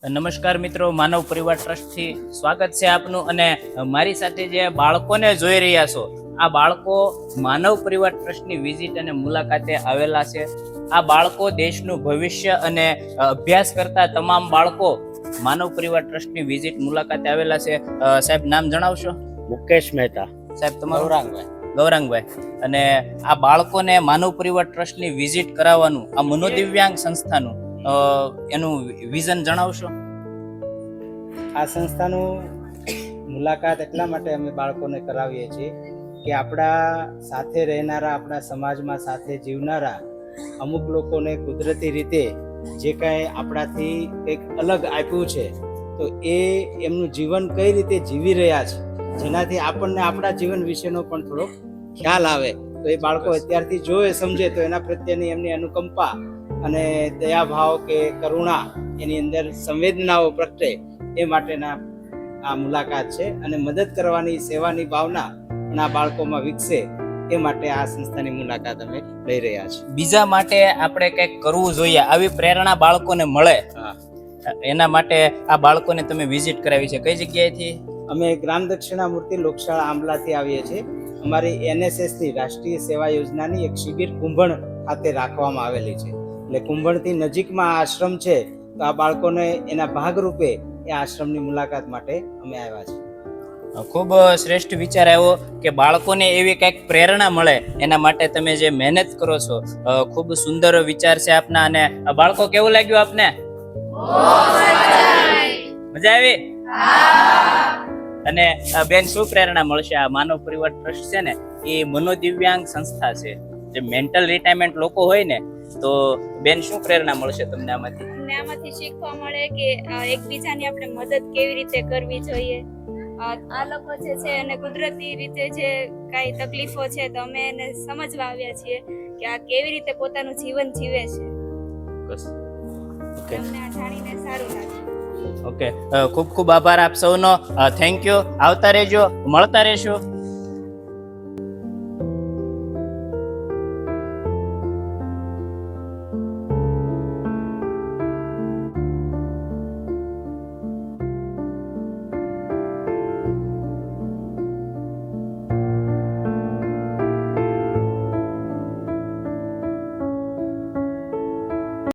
નમસ્કાર મિત્રો, માનવ પરિવાર ટ્રસ્ટથી સ્વાગત છે આપનું. અને મારી સાથે જે બાળકોને જોઈ રહ્યા છો, આ બાળકો માનવ પરિવાર ટ્રસ્ટની વિઝિટ અને મુલાકાતે આવેલા છે. આ બાળકો દેશનું ભવિષ્ય અને અભ્યાસ કરતા તમામ બાળકો માનવ પરિવાર ટ્રસ્ટની વિઝિટ મુલાકાતે આવેલા છે. સાહેબ, નામ જણાવશો? મુકેશ મહેતા. સાહેબ, તમારું? ગૌરાંગભાઈ. અને આ બાળકોને માનવ પરિવાર ટ્રસ્ટની વિઝિટ કરાવવાનું, આ મનોદિવ્યાંગ સંસ્થાનું એનું વિઝન જણાવશો? આ સંસ્થાનું મુલાકાત એટલા માટે અમે બાળકોને કરાવીએ છીએ કે આપણા સાથે રહેનારા, આપણા સમાજમાં સાથે જીવનારા અમુક લોકોને કુદરતી રીતે જે કાંઈ આપણાથી કંઈક અલગ આપ્યું છે, તો એ એમનું જીવન કઈ રીતે જીવી રહ્યા છે, જેનાથી આપણને આપણા જીવન વિશેનો પણ થોડો ખ્યાલ આવે. તો એ બાળકો અત્યારથી જોવે, સમજે, તો એના પ્રત્યેની એમની અનુકંપા અને દયાભાવ કે કરુણા, એની અંદર સંવેદનાઓ પ્રગટે, એ માટેના આ મુલાકાત છે. અને મદદ કરવાની, સેવાની ભાવના પણ આ બાળકોમાં વિકસે, એ માટે આ સંસ્થાની મુલાકાત અમે લઈ રહ્યા છીએ. બીજા માટે આપણે કંઈક કરવું જોઈએ, આવી પ્રેરણા બાળકોને મળે, એના માટે આ બાળકોને તમે વિઝિટ કરાવી છે. કઈ જગ્યાએથી? અમે ગ્રામ દક્ષિણામૂર્તિ લોકશાળા આંબલાથી આવીએ છીએ. અમારી NSSથી રાષ્ટ્રીય સેવા યોજનાની એક શિબિર કુંભણ ખાતે રાખવામાં આવેલી છે. એટલે કુંભણથી નજીકમાં આ આશ્રમ છે, તો આ બાળકોને એના ભાગરૂપે એ આશ્રમની મુલાકાત માટે અમે આવ્યા છીએ. ખૂબ શ્રેષ્ઠ વિચાર આવ્યો કે બાળકોને એવી કંઈક પ્રેરણા મળે, એના માટે તમે જે મહેનત કરો છો, ખૂબ સુંદર વિચાર છે આપના. અને બાળકો, કેવું લાગ્યું આપને? મજા આવી? અને બેન, શું પ્રેરણા મળશે? આ માનવ પરિવાર ટ્રસ્ટ છે ને, એ મનોદિવ્યાંગ સંસ્થા છે. જે મેન્ટલ રિટાયરમેન્ટ લોકો હોય ને, તો બેન, શું પ્રેરણા મળશે તમને આમાંથી? અમને આમાંથી શીખવા મળે કે એકબીજાની આપણે મદદ કેવી રીતે કરવી જોઈએ. આ લોકો જે છે અને કુદરતી રીતે જે કાંઈ તકલીફો છે, તો અમે એને સમજવા આવ્યા છીએ કે આ કેવી રીતે પોતાનું જીવન જીવે છે. અમને આ જાણીને સારું લાગ્યું. ઓકે, ખૂબ ખૂબ આભાર આપ સૌનો. Thank you. આવતા રહેજો, મળતા રહેશું.